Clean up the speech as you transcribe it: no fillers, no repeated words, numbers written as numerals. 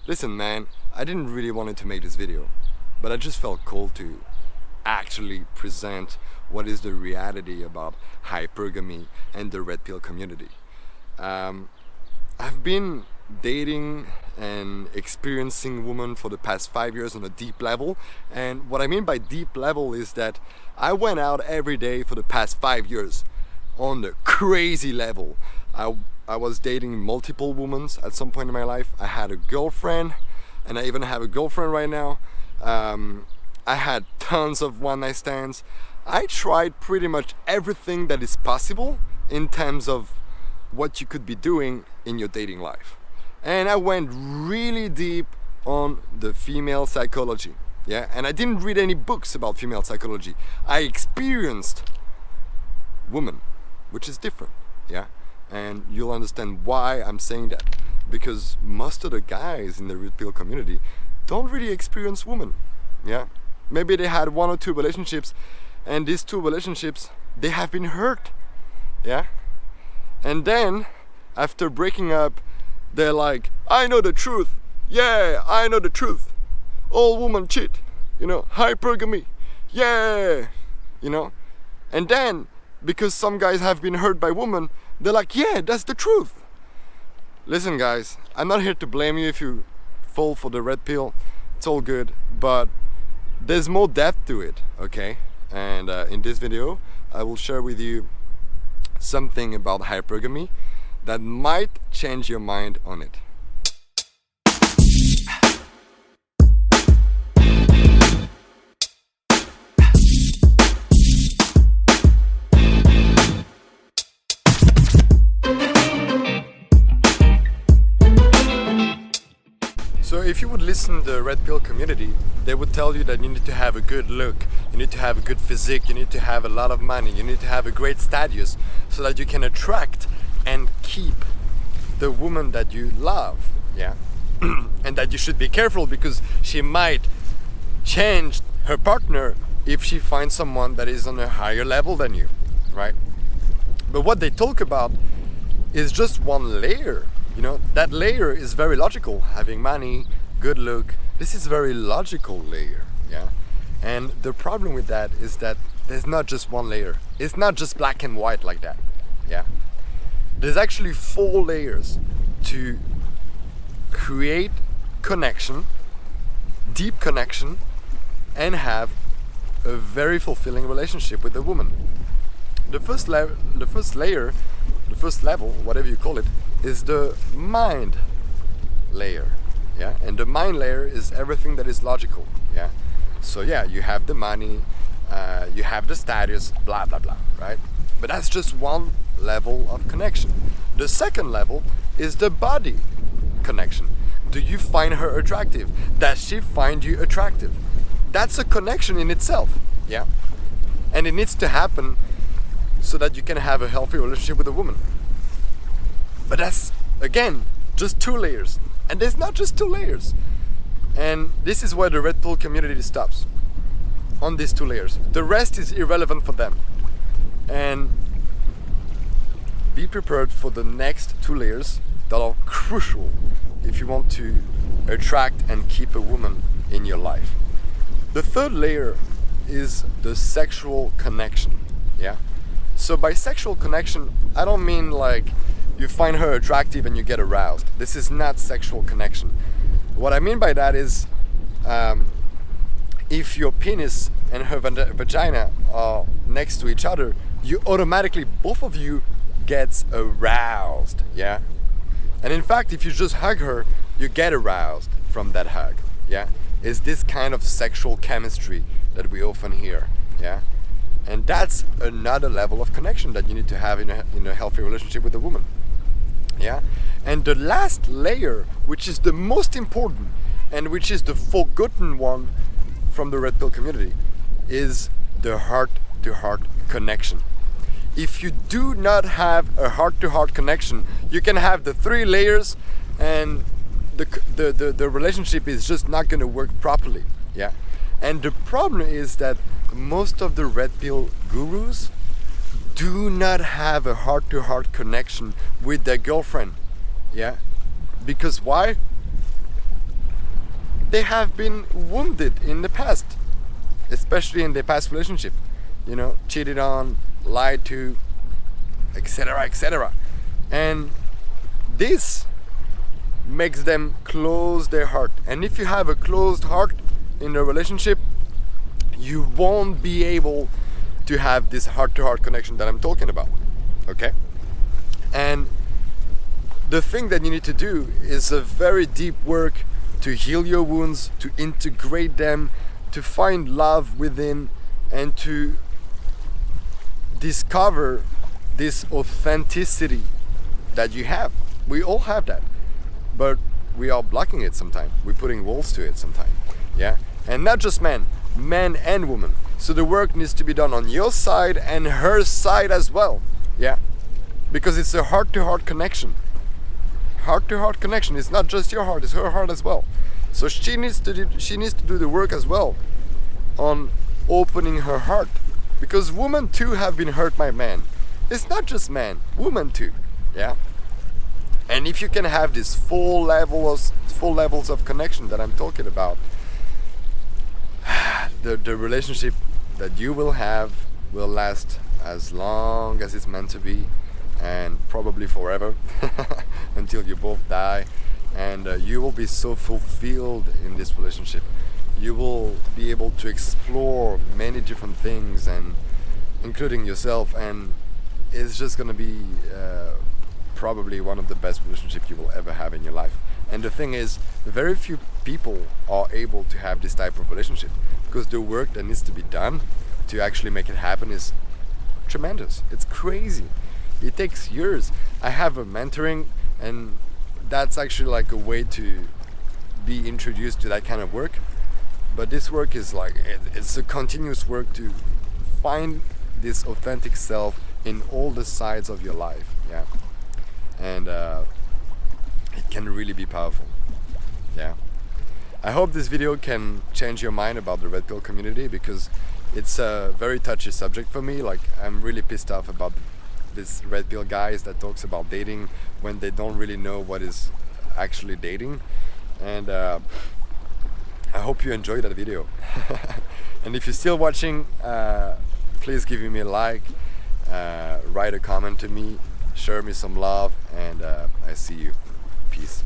Listen man, I didn't really want to make this video, but I just felt called to actually present what is the reality about hypergamy and the red pill community. I've been dating and experiencing women for the past 5 years on a deep level, and what I mean by deep level is that I went out every day for the past 5 years on the crazy level. I was dating multiple women at some point in my life. I had a girlfriend, and I even have a girlfriend right now. I had tons of one-night stands. I tried pretty much everything that is possible in terms of what you could be doing in your dating life. And I went really deep on the female psychology. Yeah, and I didn't read any books about female psychology. I experienced women, which is different. Yeah, and you'll understand why I'm saying that, because most of the guys in the red pill community don't really experience women. Yeah, maybe they had one or two relationships, and these two relationships they have been hurt. Yeah, and then after breaking up, they're like, I know the truth. Yeah, I know the truth. All women cheat. Hypergamy. Yeah, and then because some guys have been hurt by women, they're like, yeah, that's the truth. Listen guys, I'm not here to blame you if you fall for the red pill. It's all good, but there's more depth to it, okay? And in this video, I will share with you something about hypergamy that might change your mind on it. So if you would listen to the red pill community, they would tell you that you need to have a good look, you need to have a good physique, you need to have a lot of money, you need to have a great status so that you can attract and keep the woman that you love. Yeah, and that you should be careful because she might change her partner if she finds someone that is on a higher level than you, right? But what they talk about is just one layer. That layer is very logical. Having money, good look, this is a very logical layer. Yeah, and the problem with that is that there's not just one layer. It's not just black and white like that. Yeah, there's actually 4 layers to create connection, deep connection, and have a very fulfilling relationship with a woman. The first level, whatever you call it, is the mind layer. Yeah, and the mind layer is everything that is logical. Yeah, so yeah, you have the money, you have the status, blah blah blah, right? But that's just one level of connection. The second level is the body connection. Do you find her attractive? Does she find you attractive? That's a connection in itself. Yeah, and it needs to happen so that you can have a healthy relationship with a woman. But that's, again, just 2 layers. And there's not just 2 layers. And this is where the red pill community stops. On these 2 layers. The rest is irrelevant for them. And be prepared for the next 2 layers that are crucial if you want to attract and keep a woman in your life. The third layer is the sexual connection. Yeah? So by sexual connection, I don't mean like you find her attractive and you get aroused. This is not sexual connection. What I mean by that is if your penis and her vagina are next to each other, you automatically, both of you, gets aroused. Yeah, and in fact, if you just hug her, you get aroused from that hug. Yeah, it's this kind of sexual chemistry that we often hear. Yeah, and that's another level of connection that you need to have in a healthy relationship with a woman. Yeah, and the last layer, which is the most important and which is the forgotten one from the red pill community, is the heart-to-heart connection. If you do not have a heart-to-heart connection, you can have the 3 layers and the relationship is just not going to work properly. Yeah, and the problem is that most of the red pill gurus do not have a heart-to-heart connection with their girlfriend. Yeah, because why? they have been wounded in the past, especially in their past relationship, you know, cheated on, lied to, etc., etc. And this makes them close their heart. And if you have a closed heart in a relationship, you won't be able to have this heart-to-heart connection that I'm talking about. Okay? And the thing that you need to do is a very deep work to heal your wounds, to integrate them, to find love within, and to discover this authenticity that you have. We all have that, but we are blocking it sometimes. We're putting walls to it sometimes. Yeah, and not just men and women. So the work needs to be done on your side and her side as well. Yeah, because it's a heart-to-heart connection. Heart-to-heart connection. It's not just your heart; it's her heart as well. So she needs to do the work as well on opening her heart, because women too have been hurt by men. It's not just men, women too. Yeah. And if you can have these full levels of connection that I'm talking about, the relationship that you will have will last as long as it's meant to be, and probably forever until you both die. And you will be so fulfilled in this relationship. You will be able to explore many different things, and including yourself, and it's just gonna be probably one of the best relationships you will ever have in your life. And the thing is, very few people are able to have this type of relationship, because the work that needs to be done to actually make it happen is tremendous. It's crazy. It takes years. I have a mentoring, and that's actually like a way to be introduced to that kind of work. But this work is like, it's a continuous work to find this authentic self in all the sides of your life. Yeah. And it can really be powerful. Yeah. I hope this video can change your mind about the red pill community, because it's a very touchy subject for me. Like, I'm really pissed off about this red pill guys that talks about dating when they don't really know what is actually dating. And I hope you enjoyed that video. And if you're still watching, please give me a like, write a comment to me, share me some love, and I see you. Peace.